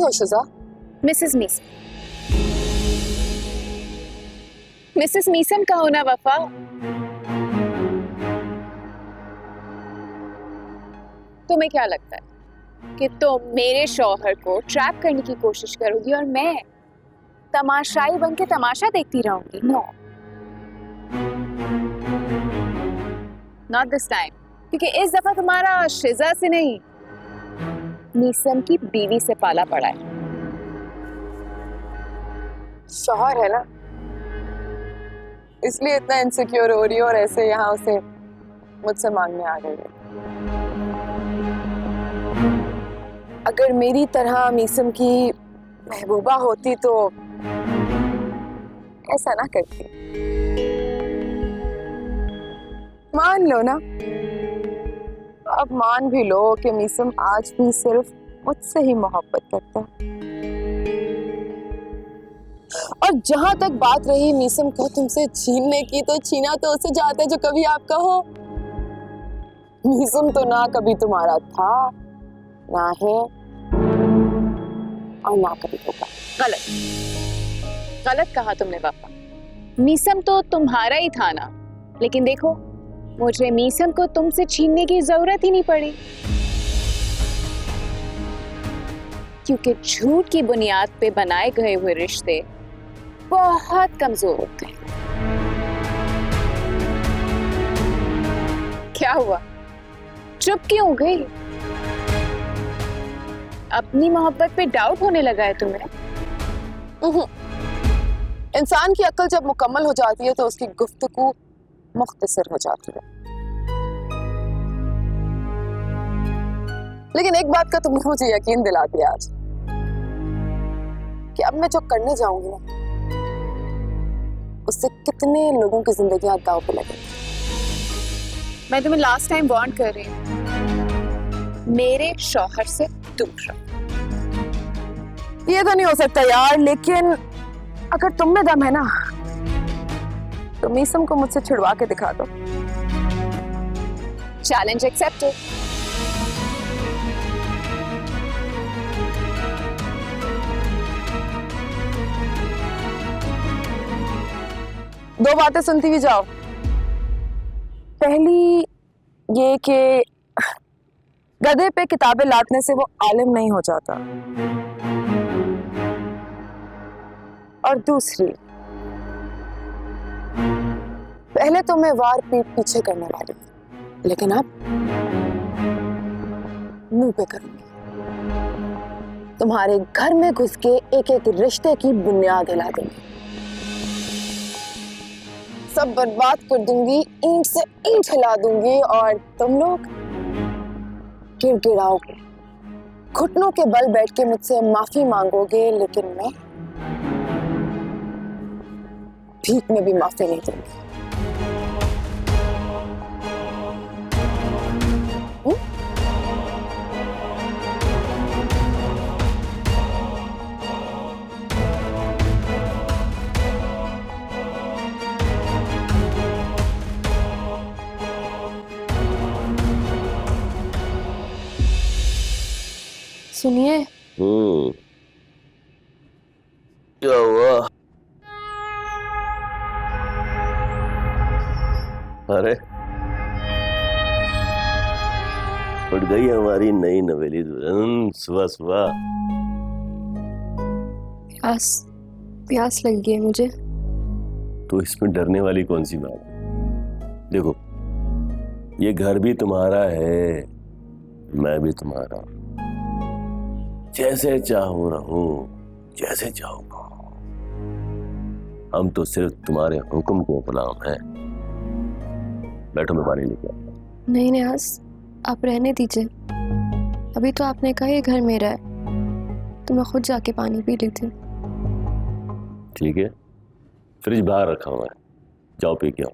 हो शिजा? Mrs Meesam. Mrs Meesam का होना वफा। तुम्हें क्या लगता है कि तुम मेरे शौहर को ट्रैप करने की कोशिश करोगी और मैं तमाशाई बन के तमाशा देखती रहूंगी? नो, नॉट दिस टाइम, क्योंकि इस दफा तुम्हारा शिजा से नहीं, मीसम की बीवी से पाला पड़ा है। शौहर है ना, इसलिए इतना इनसिक्योर हो रही है और ऐसे यहाँ उसे मुझसे मांगने आ गई है। अगर मेरी तरह मीसम की महबूबा होती तो ऐसा ना करती। मान लो ना, अब मान भी लो कि मीसम आज भी सिर्फ मुझसे ही मोहब्बत करता है। और जहां तक बात रही मीसम को तुमसे छीनने की, तो छीना तो उसे जाता है जो कभी आपका हो। मीसम तो ना कभी तुम्हारा था, ना है और ना कभी होगा। गलत गलत कहा तुमने पापा। मीसम तो तुम्हारा ही था ना, लेकिन देखो मुझे मीसम को तुमसे छीनने की जरूरत ही नहीं पड़ी, क्योंकि झूठ की बुनियाद पे बनाए गए हुए रिश्ते बहुत कमजोर होते हैं। क्या हुआ, चुप क्यों हो गई? अपनी मोहब्बत पे डाउट होने लगा है तुम्हें? इंसान की अक्ल जब मुकम्मल हो जाती है तो उसकी गुफ्तगू मुख्तसर हो जाती है। लेकिन एक बात का तुमने मुझे यकीन दिला दिया आज, कि अब मैं जो करने जाऊंगी ना, उससे कितने लोगों की जिंदगियां दांव पे लगेंगी। मैं तुम्हें लास्ट टाइम वार्न कर रही हूँ, मेरे शौहर से दूर रहो। ये तो नहीं हो सकता यार, लेकिन अगर तुम में दम है ना, तो मीसम को मुझसे छुड़वा के दिखा दो। Challenge accepted. दो बातें सुनती हुई जाओ। पहली ये कि गधे पे किताबें लादने से वो आलिम नहीं हो जाता, और दूसरी, पहले तो मैं वार पीठ पीछे करने वाली थी, लेकिन अब मुंह पे करूंगी। तुम्हारे घर में घुस के एक एक रिश्ते की बुनियाद हिला दूंगी, सब बर्बाद कर दूंगी, ईंट से ईंट हिला दूंगी, और तुम लोग गिड़गिड़ाओगे, घुटनों के बल बैठ के मुझसे माफी मांगोगे, लेकिन मैं भीख में भी माफी नहीं दूंगी। सुनिए। क्या हुआ? अरे उठ गई हमारी नई नवेली दुल्हन सुबह सुबह। प्यास लग गई है मुझे। तो इसमें डरने वाली कौन सी बात है? देखो, ये घर भी तुम्हारा है, मैं भी तुम्हारा। जैसे चाहो रहो, जैसे चाहो कहो, हम तो सिर्फ तुम्हारे हुक्म को गुलाम हैं। बैठो, मैं पानी लेके आता हूं। नहीं न्याज, आप रहने दीजिए। अभी तो आपने कहा ये घर मेरा है, तो मैं खुद जाके पानी पी लेती हूँ। ठीक है, फ्रिज बाहर रखा हुआ है, जाओ पी के आओ।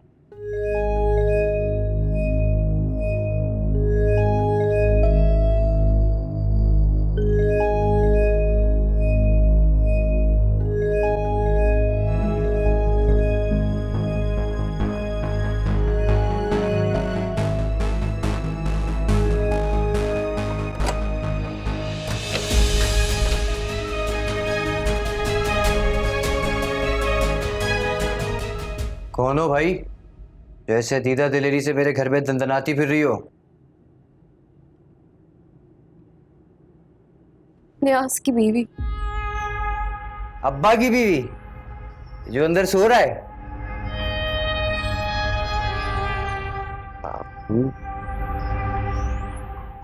कौन हो भाई? जैसे दीदा दिलेरी से मेरे घर में दंदनाती फिर रही हो। न्यास की बीवी। अब्बा की बीवी जो अंदर सो रहा है?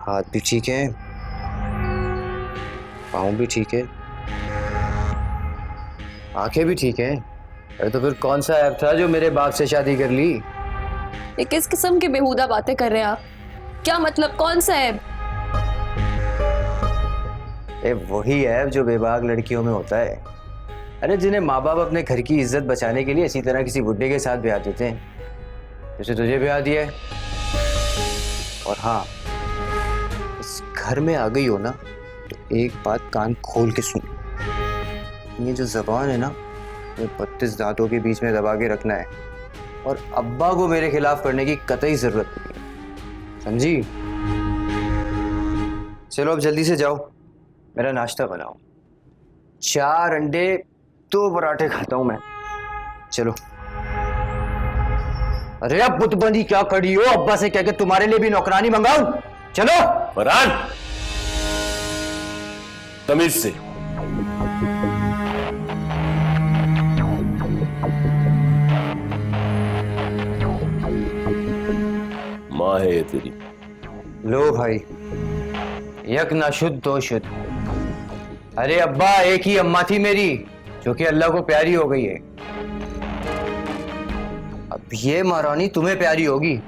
हाथ भी ठीक है, पाँव भी ठीक है, आंखें भी ठीक है। अरे तो फिर कौन सा ऐप था जो मेरे बाप से शादी कर ली? ये किस किस्म की बेहुदा बातें कर रहे हैं आप? क्या मतलब, कौन सा है? ये वही ऐप जो बेबाक लड़कियों में होता है। अरे जिन्हें माँ बाप अपने घर की इज्जत बचाने के लिए इसी तरह किसी बुड्ढे के साथ ब्याह देते हैं, जैसे तुझे ब्याह दिया है। और हाँ, इस घर में आ गई हो ना तो एक बात कान खोल के सुन। ये जो जबान है ना, ये 32 दांतों के बीच में दबा के रखना है और अब्बा को मेरे खिलाफ करने की कतई जरूरत नहीं है, समझी? चलो अब जल्दी से जाओ, मेरा नाश्ता बनाओ। 4 अंडे 2 पराठे खाता हूं मैं। चलो। अरे अब बुतबंदी क्या खड़ी हो? अब्बा से कह के तुम्हारे लिए भी नौकरानी मंगाऊं? चलो। फरहान, तमीज से। माँ है ये तेरी। लो भाई, यक ना शुद्ध दो शुद्ध। अरे अब्बा, एक ही अम्मा थी मेरी जो कि अल्लाह को प्यारी हो गई है। अब ये महारानी तुम्हें प्यारी होगी,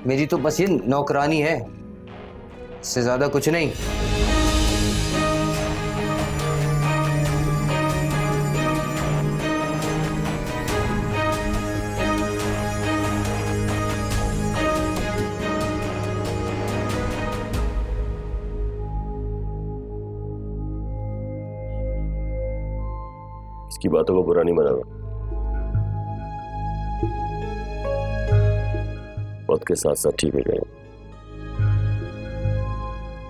मेरी तो बस ये नौकरानी है, इससे ज्यादा कुछ नहीं। इसकी बातों को बुरा नहीं माना। वक्त के साथ साथ ठीक हो जाएगा।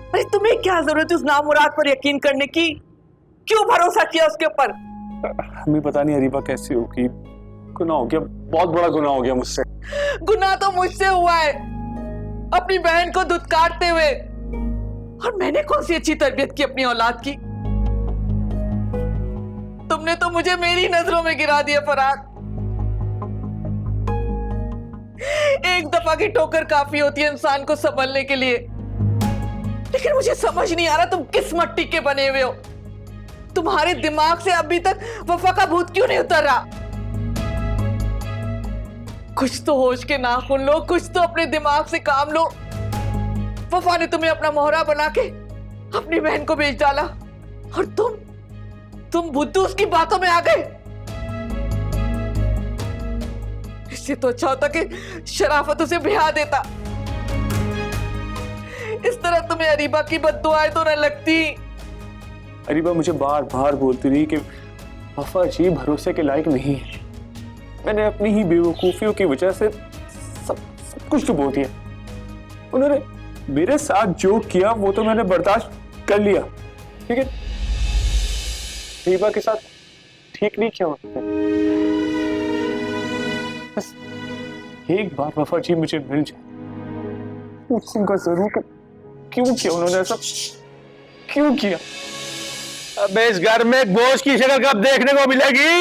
अरे तुम्हें क्या जरूरत है उस नामुराद पर यकीन करने की? क्यों भरोसा किया उसके ऊपर? हमें पता नहीं अरीबा कैसी होगी। गुनाह हो गया, बहुत बड़ा गुनाह हो गया मुझसे। गुनाह तो मुझसे हुआ है, अपनी बहन को धुतकारते हुए। और मैंने कौन सी अच्छी तरबियत की अपनी औलाद की? तुमने तो मुझे मेरी नजरों में गिरा दिया फरहान। एक दफा की ठोकर काफी होती है इंसान को संभलने के लिए, लेकिन मुझे समझ नहीं आ रहा तुम किस मट्टी के बने हुए हो। तुम्हारे दिमाग से अभी तक वफा का भूत क्यों नहीं उतर रहा? कुछ तो होश के नाखून लो, कुछ तो अपने दिमाग से काम लो। वफा ने तुम्हें अपना मोहरा बना के अपनी बहन को बेच डाला और तुम बुद्धू उसकी बातों में आ गए। इससे तो अच्छा होता कि शराफत उसे ब्याह देता। इस तरह तुम्हें अरीबा की बद्दुआएं तो न लगती। अरीबा मुझे बार बार बोलती रही कि वफा जी भरोसे के लायक नहीं है। मैंने अपनी ही बेवकूफियों की वजह से सब कुछ डुबो दिया। उन्होंने मेरे साथ जो किया वो तो मैंने बर्दाश्त कर लिया, ठीक है? अरीबा के साथ ठीक नहीं किया उन्होंने। बस एक बार वफा जी मुझे मिल जाए, पूछूंगा जरूर कि क्यों किया उन्होंने ऐसा, क्यों किया? अबे इस घर में एक बोझ की शक्ल कब देखने को मिलेगी?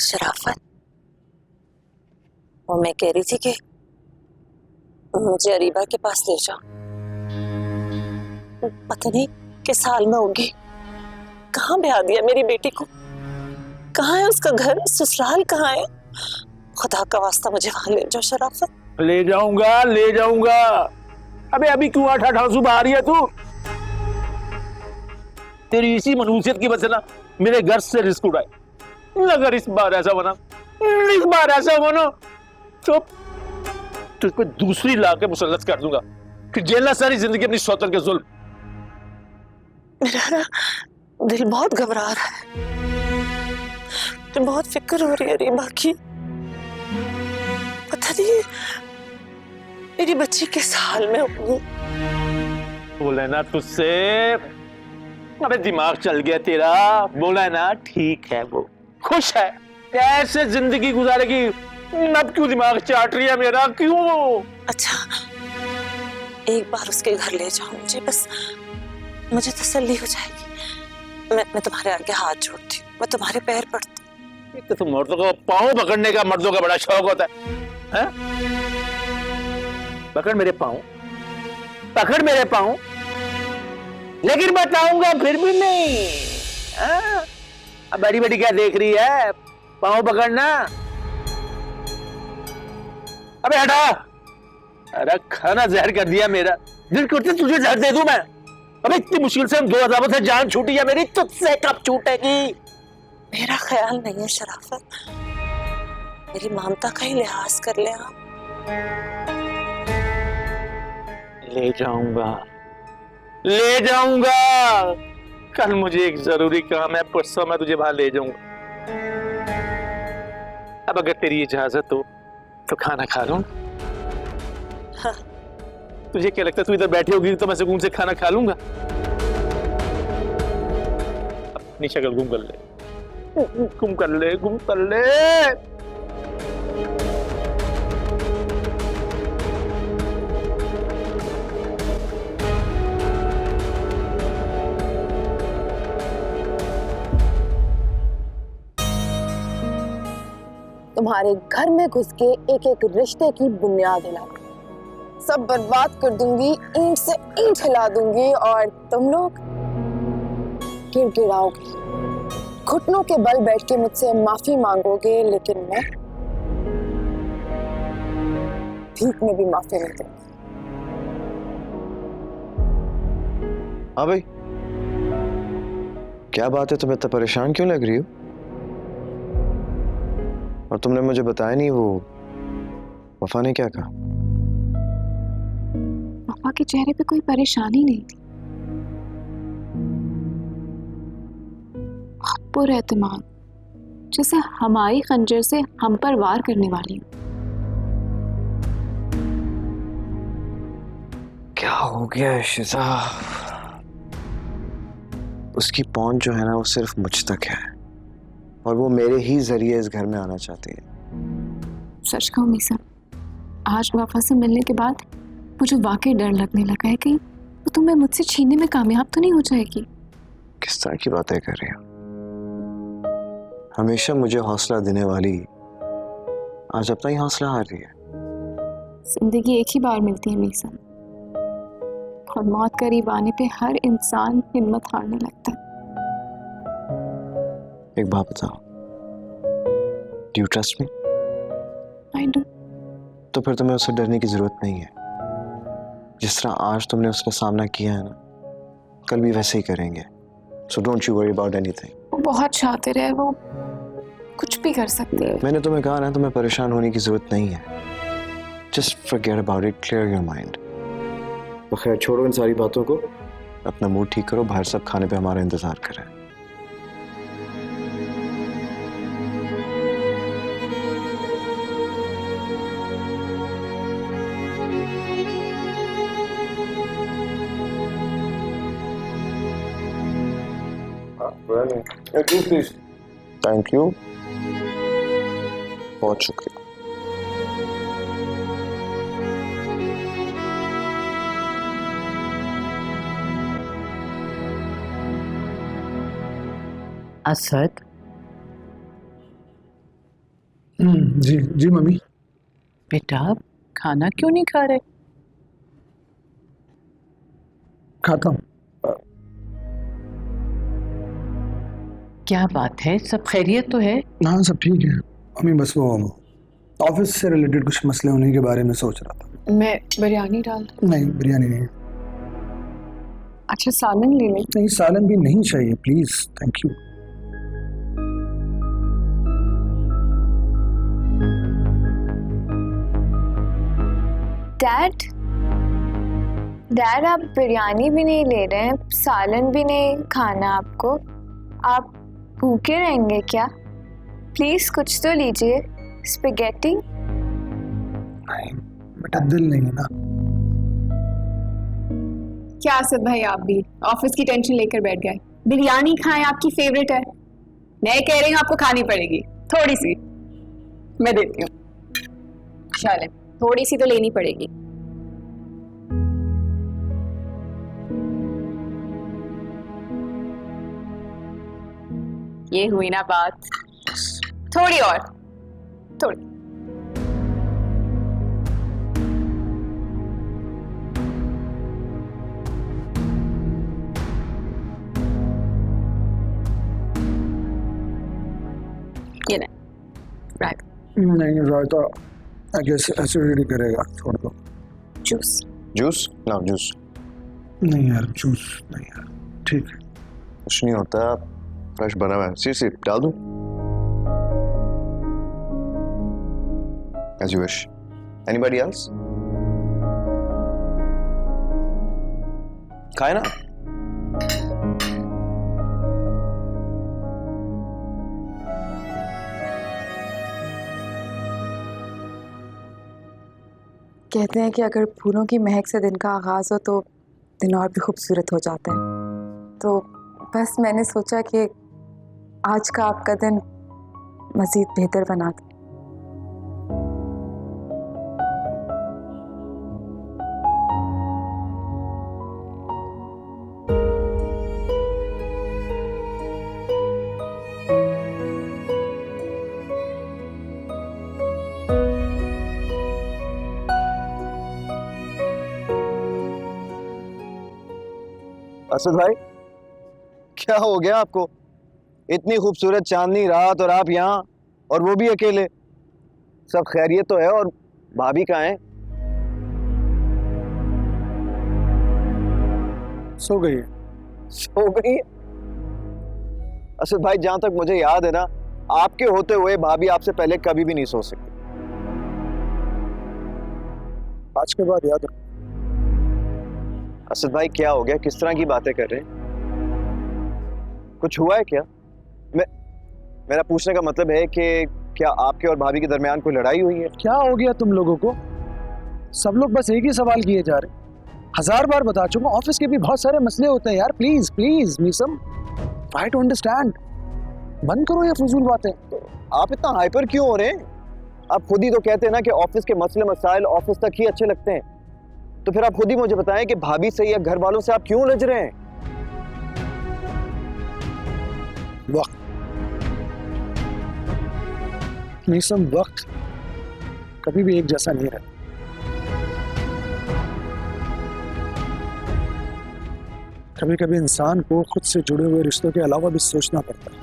शराफत, वो मैं कह रही थी कि मुझे अरीबा के पास ले जाओ। पता नहीं किस हाल में होगी, कहाँ ब्याह दिया मेरी बेटी को, कहाँ है उसका घर, ससुराल कहाँ है? खुदा का वास्ता मुझे वहां ले जाओ शराफत। ले जाऊंगा, ले जाऊंगा। अबे अभी क्यों आठा ठासू बाहर रही है तू? तेरी इसी मनूसियत की वजह से ना मेरे घर से रिस्क उड़ाए। अगर इस बार ऐसा बना तो तुझ पे दूसरी ला के मुसल्लत कर दूंगा, फिर झेलना सारी जिंदगी अपनी सौतन के जुल्म। मेरा ना दिल बहुत घबरा रहा है, तो बहुत फिक्र हो रही है अरीबा की। पता नहीं मेरी बच्ची किस हाल में होगी। बोले ना तुझसे अबे दिमाग चल गया तेरा, बोला है ना, ठीक है वो खुश है, कैसे जिंदगी गुजारेगी, अब क्यों दिमाग चाट रही है मेरा, क्यों? अच्छा एक बार उसके घर ले जाओ मुझे, बस मुझे तसल्ली हो जाएगी। मैं तुम्हारे आगे हाथ जोड़ती हूँ, मैं तुम्हारे पैर पड़ती हूँ। तो तुम मर्दों को पाँव पकड़ने का मर्दों का बड़ा शौक होता है? पकड़ मेरे पाँव, पकड़ मेरे पाँव, लेकिन बताऊंगा फिर भी नहीं। अब बड़ी बड़ी क्या देख रही है, पाँव पकड़ना। अबे हटा, अरे खाना जहर कर दिया मेरा, दिल करते तुझे जहर दे दूं मैं। अबे इतनी मुश्किल से हम 2 अदाबों से जान छूटी है मेरी, तुझसे कब छूटेगी? मेरा ख्याल नहीं है शराफत, मेरी ममता का ही लिहाज कर ले आप। ले जाऊंगा, ले जाऊंगा, कल मुझे एक जरूरी काम है, परसों मैं तुझे वहां ले जाऊंगा। अब अगर तेरी इजाजत हो तो खाना खा लूं। हाँ। तुझे क्या लगता है तू इधर बैठी होगी तो मैं सुकून से खाना खा लूंगा? अपनी शक्ल गुम कर ले, गुम कर ले, गुम कर ले। तुम्हारे घर में घुस के एक एक रिश्ते की बुनियाद हिला सब बर्बाद कर दूंगी, ईंट से ईंट हिला दूंगी और तुम लोग गिड़गिड़ाओगे, घुटनों के बल बैठ के मुझसे माफी मांगोगे, लेकिन मैं भीख में भी माफी नहीं दूंगी। हाँ भाई, क्या बात है, तुम इतना परेशान क्यों लग रही हो? और तुमने मुझे बताया नहीं, वो वफा ने क्या कहा? वफा के चेहरे पे कोई परेशानी नहीं थी, पुरएतमाद, जैसे हमारी खंजर से हम पर वार करने वाली हो। क्या हो गया है शिजा? उसकी पहुंच जो है ना, वो सिर्फ मुझ तक है और वो मेरे ही जरिए इस घर में आना चाहती है। सच कहूं मीसा, आज वफा से मिलने के बाद मुझे वाकई डर लगने लगा है कि वो तुम्हें मुझसे छीनने में कामयाब तो नहीं हो जाएगी। किस तरह की बातें कर रही हो? हमेशा मुझे हौसला देने वाली आज अपना ही हौसला हार रही है। जिंदगी एक ही बार मिलती है मीसा, और मौत करीब आने पे हर इंसान हिम्मत हारने लगता है। एक बात बताओ, do you trust me? I do. तो फिर तुम्हें उससे डरने की जरूरत नहीं है। जिस तरह आज तुमने उसका सामना किया है ना, कल भी वैसे ही करेंगे। So don't you worry about anything. वो बहुत शातिर है, वो कुछ भी कर सकती है। मैंने तुम्हें कहा ना, तुम्हें परेशान होने की जरूरत नहीं है। Just forget about it, clear your mind. तो खैर छोड़ो इन सारी बातों को, अपना मूड ठीक करो, बाहर सब खाने पे हमारा इंतजार कर रहे हैं। थैंक यू, बहुत शुक्रिया। असद। जी जी मम्मी। बेटा खाना क्यों नहीं खा रहे? खाता हूँ। क्या बात है, सब खैरियत तो है? हाँ सब ठीक है मम्मी, बस वो ऑफिस से रिलेटेड कुछ मसले होने के बारे में सोच रहा था। मैं बिरयानी डाल दूं? नहीं बिरयानी नहीं। अच्छा सालन ले लें? नहीं सालन भी नहीं चाहिए प्लीज, थैंक यू। डैड आप बिरयानी भी नहीं ले रहे हैं, सालन भी नहीं खाना आपको, आप भूखे रहेंगे क्या? प्लीज कुछ तो लीजिए, स्पेगेटी। नहीं बेटा दिल नहीं है ना। क्या असद भाई, आप भी ऑफिस की टेंशन लेकर बैठ गए? बिरयानी खाएं, आपकी फेवरेट है। मैं कह रही हूँ आपको खानी पड़ेगी थोड़ी सी, मैं देती हूँ। चले, थोड़ी सी तो लेनी पड़ेगी। ये हुई ना बात, थोड़ी और, थोड़ी। ये नहीं रायता आई गेस एसिडिटी करेगा, छोड़ दो। जूस जूस ना, जूस नहीं यार, जूस नहीं यार, ठीक है। कुछ नहीं होता, फ्रेश बना हुआ है। सी डाल दूं? As you wish. Anybody else? खाए ना? कहते हैं कि अगर फूलों की महक से दिन का आगाज हो तो दिन और भी खूबसूरत हो जाता है। तो बस मैंने सोचा कि आज का आपका दिन मज़ीद बेहतर बना दे। असद भाई, क्या हो गया आपको? इतनी खूबसूरत चांदनी रात और आप यहाँ, और वो भी अकेले। सब खैरियत तो है? और भाभी कहाँ हैं? सो गई है। सो गई? असद भाई, जहां तक मुझे याद है ना, आपके होते हुए भाभी आपसे पहले कभी भी नहीं सो सकती। आज के बाद याद रखो। असद भाई, क्या हो गया? किस तरह की बातें कर रहे हैं? कुछ हुआ है क्या? मेरा पूछने का मतलब है कि क्या आपके और भाभी के दरमियान कोई लड़ाई हुई है? क्या हो गया तुम लोगों को? सब लोग बस एक ही सवाल किए जा रहे हैं। 1000 बार बता चुका, ऑफिस के भी बहुत सारे मसले होते हैं यार। Please please Meesam, try to understand. बंद करो ये फजूल बातें। तो आप इतना हाइपर क्यों हो रहे हैं? आप खुद ही तो कहते हैं ना कि ऑफिस के मसले मसाइल ऑफिस तक ही अच्छे लगते हैं। तो फिर आप खुद ही मुझे बताएं कि भाभी से या घर वालों से आप क्यों उलझ रहे हैं? वक्त मीसम, वक्त कभी भी एक जैसा नहीं रहता। कभी कभी इंसान को खुद से जुड़े हुए रिश्तों के अलावा भी सोचना पड़ता है।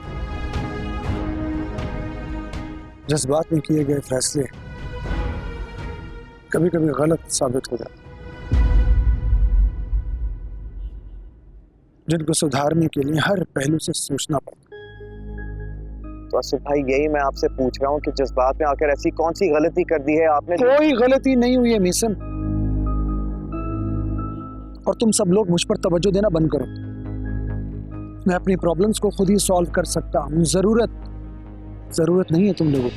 जज्बात में किए गए फैसले कभी कभी गलत साबित हो जाते हैं, जिनको सुधारने के लिए हर पहलू से सोचना पड़ता है। तो असद भाई, यही मैं आपसे पूछ रहा हूँ कि जज्बात में आकर ऐसी कौन सी गलती कर दी है आपने? कोई गलती नहीं हुई है मीसम, और तुम सब लोग मुझ पर तवज्जो देना बंद करो। मैं अपनी प्रॉब्लम्स को खुद ही सॉल्व कर सकता हूँ। जरूरत नहीं है तुम लोगों को।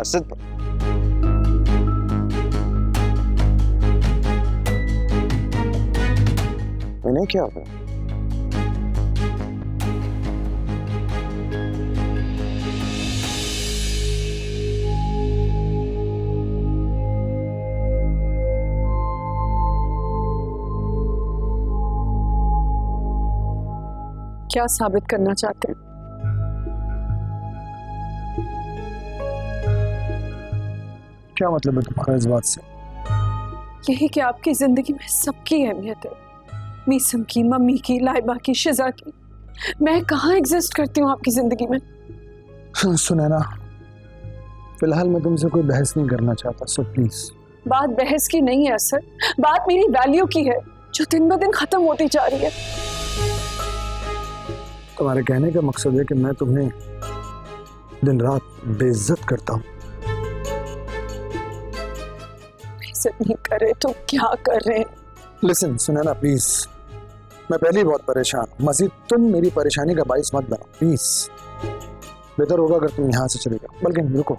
असद, इन्हें क्या हो गया? क्या साबित करना चाहते हैं? क्या मतलब है तुम्हारा इस बात से? यही कि आपकी जिंदगी में सबकी अहमियत है। मीसम की, मम्मी की, लाइबा की, शिजा की। मैं कहाँ एग्जिस्ट करती हूँ आपकी जिंदगी में? सुनैना, फिलहाल मैं तुमसे कोई बहस नहीं करना चाहता, सो प्लीज। बात बहस की नहीं है असर, बात मेरी वैल्यू की है, जो दिन ब दिन खत्म होती जा रही है। तुम्हारे कहने का मकसद है कि मैं तुम्हें दिन रात बेइज्जत करता हूँ? बेइज्जत नहीं कर रहे तो क्या कर रहे हैं? लिसन सुनैना प्लीज, मैं पहले ही बहुत परेशान हूँ। मजीद तुम मेरी परेशानी का बाइस मत बनो प्लीज। बेहतर होगा अगर तुम यहाँ से चले जाओ। बल्कि रुको,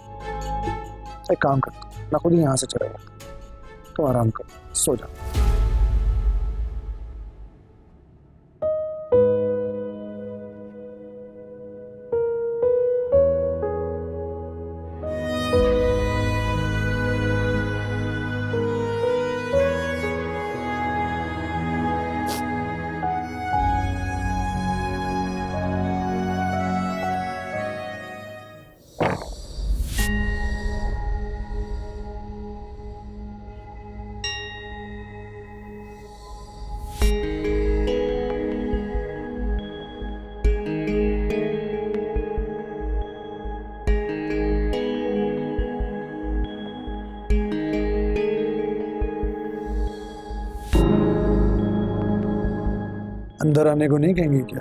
एक काम करता हूँ, मैं खुद ही यहाँ से चला जाता। तो आराम कर, सो जा। अंदर आने को नहीं कहेंगे क्या?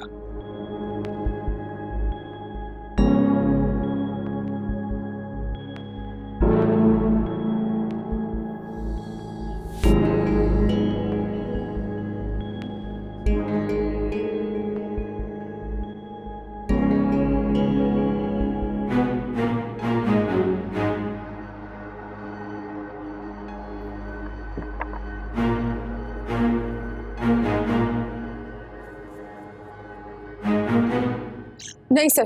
नहीं सर,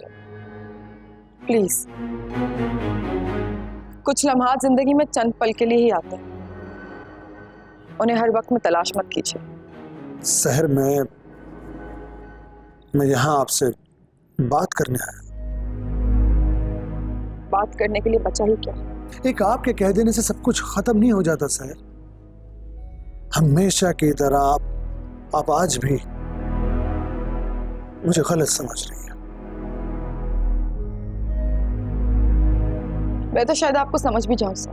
प्लीज। कुछ लम्हात जिंदगी में चंद पल के लिए ही आते हैं, उन्हें हर वक्त में तलाश मत कीजिए। सहर मैं यहाँ आपसे बात करने आया। बात करने के लिए बचा ही क्या? एक आपके कह देने से सब कुछ खत्म नहीं हो जाता सहर। हमेशा की तरह आप आज भी मुझे गलत समझ रही है। मैं तो शायद आपको समझ भी जाऊं सर,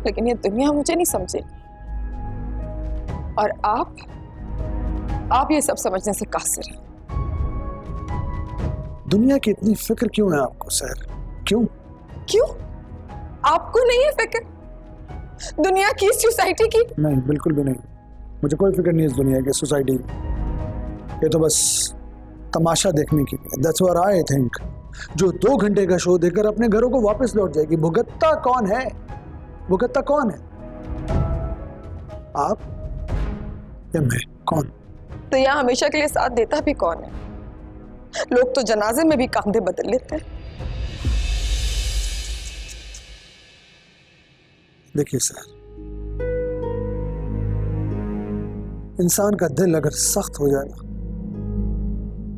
लेकिन ये दुनिया मुझे नहीं समझे, और आप ये सब समझने से कासिर हैं। दुनिया की इतनी फिक्र क्यों है आपको सहर? क्यों? आपको नहीं है फिक्र दुनिया की, सोसाइटी की? नहीं, बिल्कुल भी नहीं। मुझे कोई फिक्र नहीं इस दुनिया की, सोसाइटी की। ये तो बस तमाशा देखने की है। That's what I think। जो 2 घंटे का शो देकर अपने घरों को वापस लौट जाएगी। भुगतता कौन है? आप या मैं? कौन? तो यहाँ हमेशा के लिए साथ देता भी कौन है? लोग तो जनाजे में भी कांधे बदल लेते हैं। देखिए सर, इंसान का दिल अगर सख्त हो जाए ना,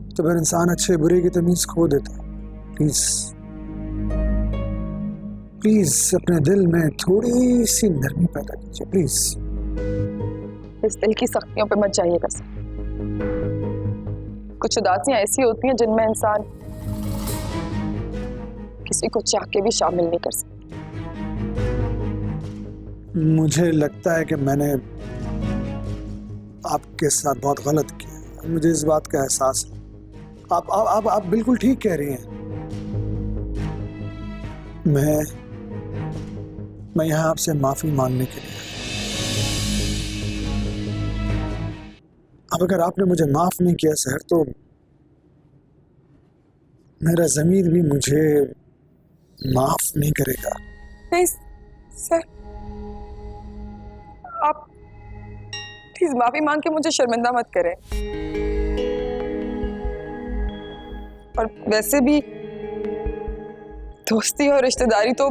तो फिर इंसान अच्छे बुरे की तमीज खो देता है। प्लीज अपने दिल में थोड़ी सी नरमी पैदा कीजिए, प्लीज। इस दिल की सख्तियों पे मत जाइएगा सर। कुछ उदासियां ऐसी होती हैं जिनमें इंसान किसी को चाह के भी शामिल नहीं कर सकता। मुझे लगता है कि मैंने आपके साथ बहुत गलत किया, मुझे इस बात का एहसास है। आप बिल्कुल ठीक कह रही हैं। मैं यहाँ आपसे माफी मांगने के लिए। अब अगर आपने मुझे माफ नहीं किया सहर, तो मेरा ज़मीर भी मुझे माफ नहीं करेगा। नहीं सर, आप प्लीज माफी मांग के मुझे शर्मिंदा मत करें। और वैसे भी दोस्ती और रिश्तेदारी तो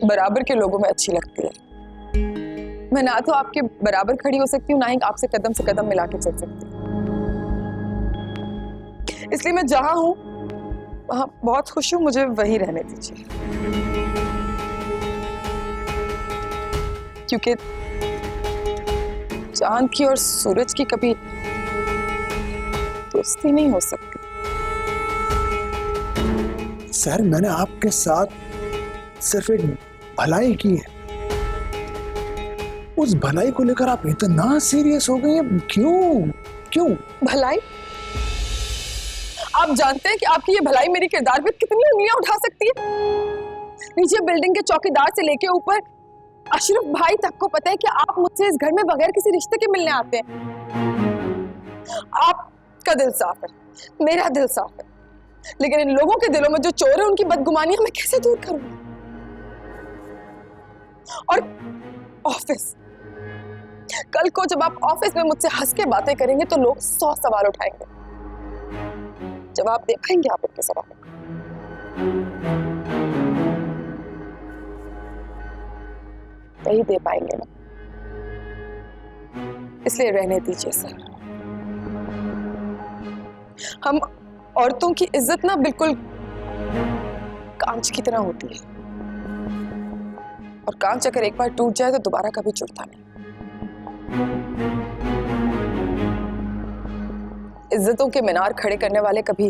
बराबर के लोगों में अच्छी लगती है। मैं ना तो आपके बराबर खड़ी हो सकती हूँ, ना ही आपसे कदम से कदम मिला के चल सकती हूँ। इसलिए मैं जहां हूं वहां बहुत खुश हूं, मुझे वहीं रहने दीजिए। क्योंकि चांद की और सूरज की कभी दोस्ती नहीं हो सकती। सर, मैंने आपके साथ सिर्फ एक भलाई की है, उस भलाई को लेकर आप इतना सीरियस हो गई हैं। क्यों? भलाई? आप जानते हैं कि आपकी ये भलाई मेरी किरदार पे कितनी उंगलियां उठा सकती है? नीचे बिल्डिंग के चौकीदार से लेके ऊपर अशरफ भाई तक को पता है कि आप मुझसे इस घर में बगैर किसी रिश्ते के मिलने आते हैं। आपका दिल साफ है, मेरा दिल साफ है, लेकिन इन लोगों के दिलों में जो चोर है उनकी बदगुमानियां मैं कैसे दूर करूं? और ऑफिस। कल को जब आप ऑफिस में मुझसे हंस के बातें करेंगे तो लोग 100 सवाल उठाएंगे। जवाब दे पाएंगे आप उनके सवालों का? नहीं दे पाएंगे ना, इसलिए रहने दीजिए सर। हम औरतों की इज्जत ना बिल्कुल कांच की तरह होती है, और कांच अगर एक बार टूट जाए तो दोबारा कभी जुड़ता नहीं। इज्जतों के मीनार खड़े करने वाले कभी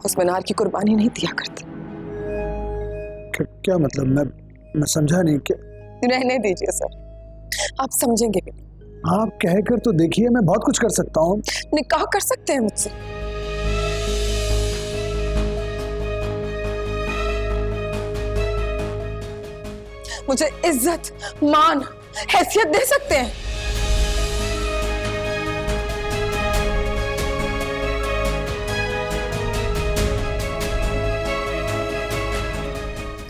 उस मीनार की कुर्बानी नहीं दिया करते। क्या मतलब? मैं समझा नहीं। क्या? रहने दीजिए सर, आप समझेंगे भी नहीं। आप कहकर तो देखिए, मैं बहुत कुछ कर सकता हूँ। निकाह कर सकते हैं मुझसे। मुझे इज्जत, मान, हैसियत दे सकते हैं।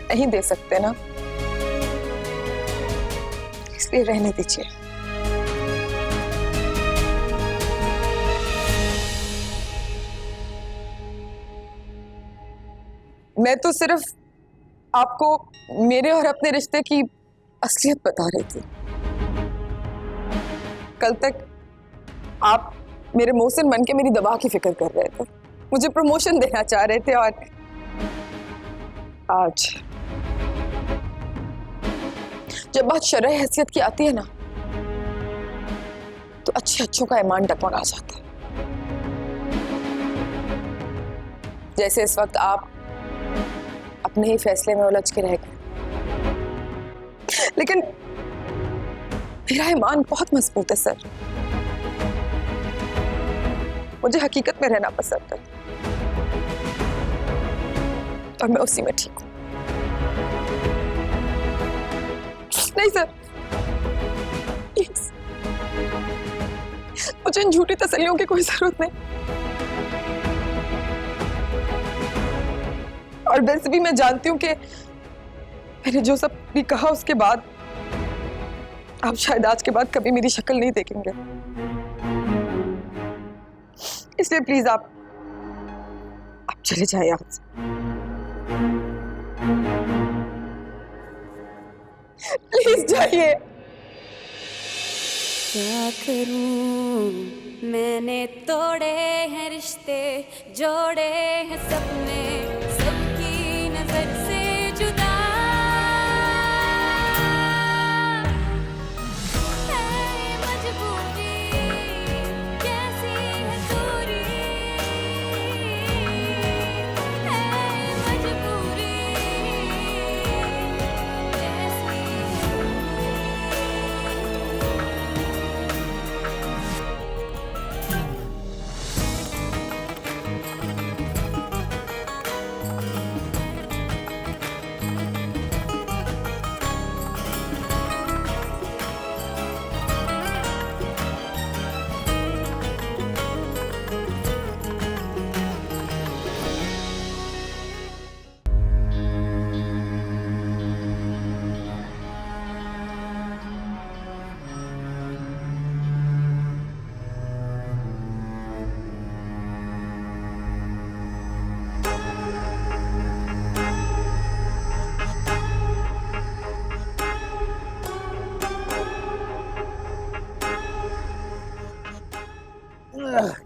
नहीं दे सकते ना, इसलिए रहने दीजिए। मैं तो सिर्फ आपको मेरे और अपने रिश्ते की असलियत बता रही थी। कल तक आप मेरे मोहसिन बन के मेरी दवा की फिक्र कर रहे थे, मुझे प्रमोशन देना चाह रहे थे, और आज जब बात शरह हैसियत की आती है ना, तो अच्छे अच्छों का ईमान डगमगा जाता है। जैसे इस वक्त आप अपने ही फैसले में उलझ के रह गए, लेकिन मेरा ईमान बहुत मजबूत है सर। मुझे हकीकत में रहना पसंद है, और मैं उसी में ठीक हूं। नहीं सर, प्लीज, मुझे इन झूठी तसल्लियों की कोई जरूरत नहीं। और वैसे भी मैं जानती हूँ कि मैंने जो सब भी कहा उसके बाद आप शायद आज के बाद कभी मेरी शक्ल नहीं देखेंगे। इसलिए प्लीज आप चले जाइए यहाँ से। प्लीज जाइए। क्या करूं, मैंने तोड़े हैं रिश्ते, जोड़े हैं सपने, सबकी नजर से जुदा है मजबूरी, कैसी है दूरी, है मजबूरी, कैसी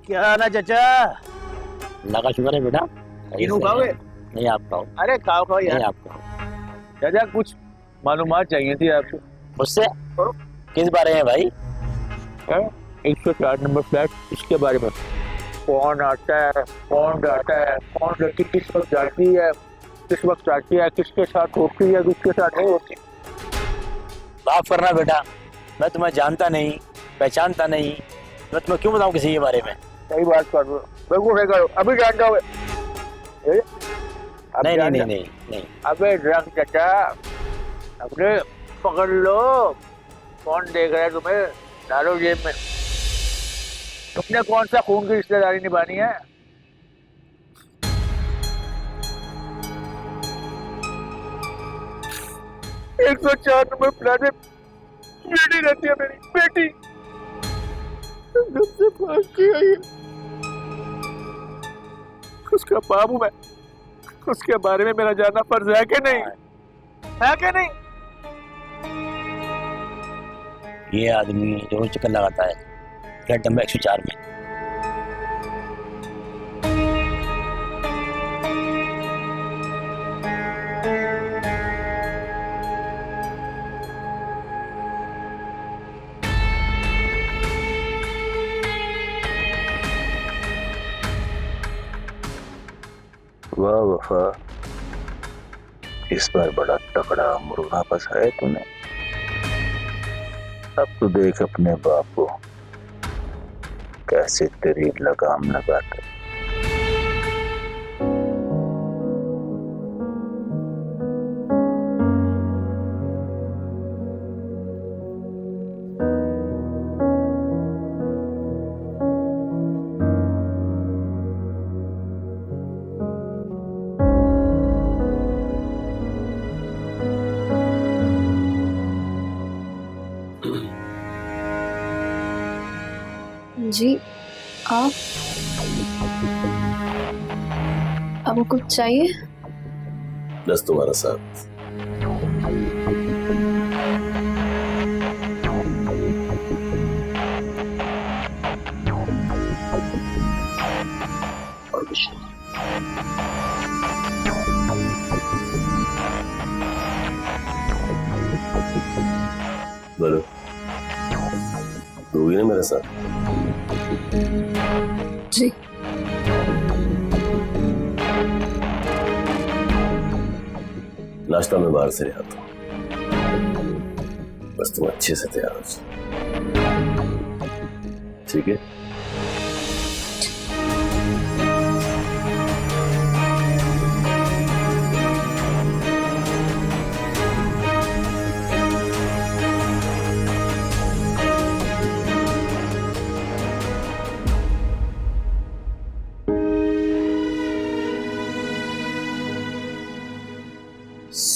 क्या ना चाचा? लगा शुक्र है बेटा। इनू खाओगे? नहीं आप खाओ। अरे खाओ खाओ यार। नहीं आप खाओ। चाचा कुछ मालूमात चाहिए थी आपसे। मुझसे? किस बारे में भाई? 104 नंबर फ्लैट, इसके बारे में। कौन आता है, कौन जाता है, कौन लड़की किस वक्त जाती है, किस वक्त आती है, किसके साथ होती है, किसके साथ नहीं होती। माफ करना बेटा, मैं तुम्हें जानता नहीं, पहचानता नहीं, मैं तुम्हें क्यों बताऊं किसी के बारे में। सही बात कर रहे हो, बिल्कुल सही करो। अभी जान जाओगे? नहीं नहीं नहीं नहीं नहीं। अबे रख चाचा, अपने पकड़ लो। कौन देख रहा है तुम्हें? डालो जेब में। तुमने कौन सा खून की रिश्तेदारी निभानी है? 104 नंबर फ्लैट में बेटी रहती है, मेरी बेटी जब से भाग के आई है। उसका बाप हूं मैं, उसके बारे में मेरा जानना फर्ज है कि नहीं, है कि नहीं? ये आदमी रोज चक्कर लगाता है फ्लैट नंबर 104 में। वाह वफा, इस बार बड़ा तगड़ा मुर्गा फंसा है तूने। अब तो देख अपने बाप को कैसे तेरी लगाम लगाता। जी आप, आपको कुछ चाहिए? बस तुम्हारा साथ। और कुछ नहीं। बोलो, दोगी ना मेरे साथ? जी। नाश्ता मैं बाहर से ले आता हूँ, बस तुम अच्छे से तैयार हो जाओ, ठीक है?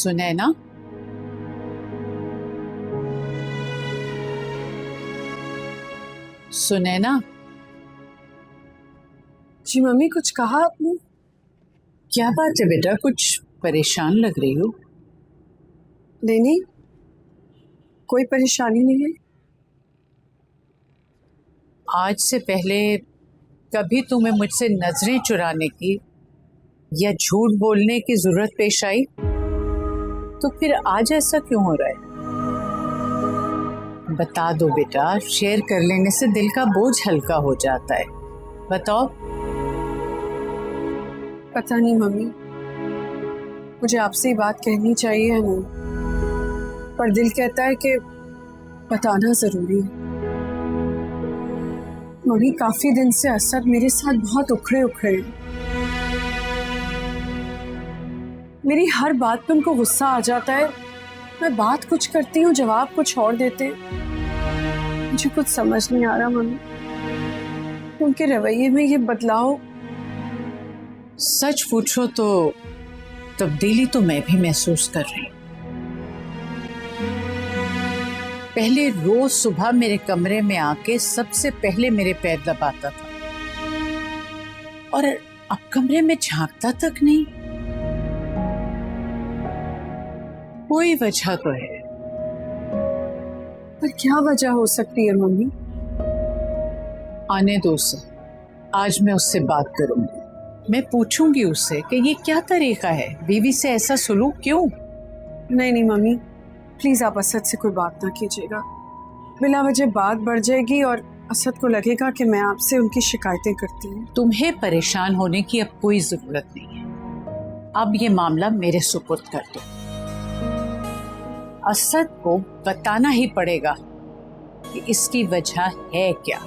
सुनैना, सुनैना। जी मम्मी, कुछ कहा आपने? क्या बात है बेटा, कुछ परेशान लग रही हो? नहीं नहीं, कोई परेशानी नहीं है। आज से पहले कभी तुम्हें मुझसे नजरें चुराने की या झूठ बोलने की जरूरत पेश आई तो फिर आज ऐसा क्यों हो रहा है? बता दो बेटा, शेयर कर लेने से दिल का बोझ हल्का हो जाता है। बताओ। पता नहीं मम्मी, मुझे आपसे ये बात कहनी चाहिए या नहीं, पर दिल कहता है कि बताना जरूरी है। मम्मी, काफी दिन से असद मेरे साथ बहुत उखड़े उखड़े हैं। मेरी हर बात पे उनको गुस्सा आ जाता है। मैं बात कुछ करती हूँ, जवाब कुछ और देते। मुझे कुछ समझ नहीं आ रहा मम्मी, उनके रवैये में ये बदलाव। सच पूछो तो तब्दीली तो मैं भी महसूस कर रही हूँ। पहले रोज सुबह मेरे कमरे में आके सबसे पहले मेरे पैर दबाता था और अब कमरे में झांकता तक नहीं। कोई वजह तो है। पर क्या वजह हो सकती है मम्मी? आने दो उसे, आज मैं उससे बात करूंगी। मैं पूछूंगी उससे कि ये क्या तरीका है, बीवी से ऐसा सुलूक क्यों? नहीं नहीं मम्मी, प्लीज आप असद से कोई बात ना कीजिएगा। बिना वजह बात बढ़ जाएगी और असद को लगेगा कि मैं आपसे उनकी शिकायतें करती हूँ। तुम्हें परेशान होने की अब कोई जरूरत नहीं है। अब ये मामला मेरे सुपुर्द कर दो। असद को बताना ही पड़ेगा कि इसकी वजह है क्या।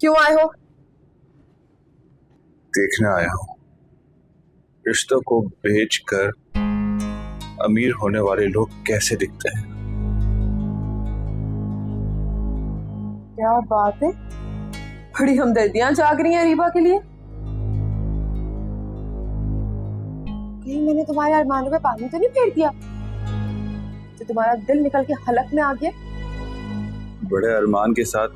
क्यों आए हो? देखने आया हूँ। रिश्तों को बेचकर अमीर होने वाले लोग कैसे दिखते हैं। क्या बात है, बड़ी हमदर्दियां जाग रही हैं अरीबा के लिए। कहीं मैंने तुम्हारे अरमानों पे पानी तो नहीं फेर दिया तो तुम्हारा दिल निकल के हलक में आ गया? बड़े अरमान के साथ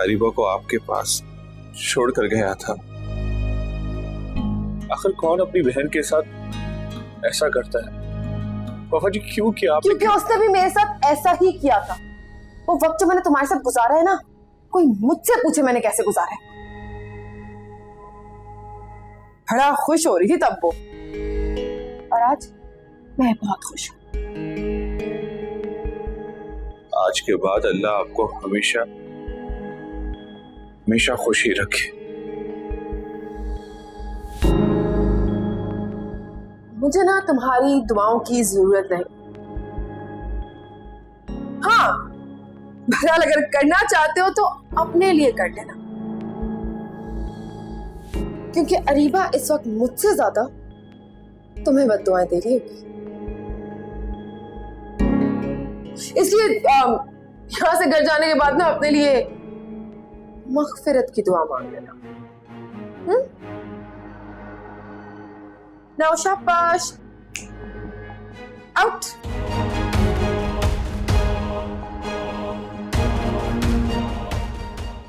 अरीबा को आपके पास छोड़ कर गया था। आखिर कौन अपनी बहन के साथ ऐसा करता है? पापा जी क्यों किया आपने? क्योंकि उसने भी मेरे साथ ऐसा ही किया था। वो वक्त जो मैंने तुम्हारे साथ गुजारा है ना, कोई मुझसे पूछे मैंने कैसे गुजारा है। बड़ा खुश हो रही थी तब वो, और आज मैं बहुत खुश हूं। आज के बाद अल्लाह आपको हमेशा हमेशा खुशी रखे। मुझे ना तुम्हारी दुआओं की जरूरत नहीं। हाँ, बहरहाल अगर करना चाहते हो तो अपने लिए कर लेना, क्योंकि अरीबा इस वक्त मुझसे ज्यादा तुम्हें बद्दुआएं दे रही होगी। इसलिए यहां से घर जाने के बाद ना अपने लिए मगफिरत की दुआ मांग लेना। नाउ शाबाश, आउट।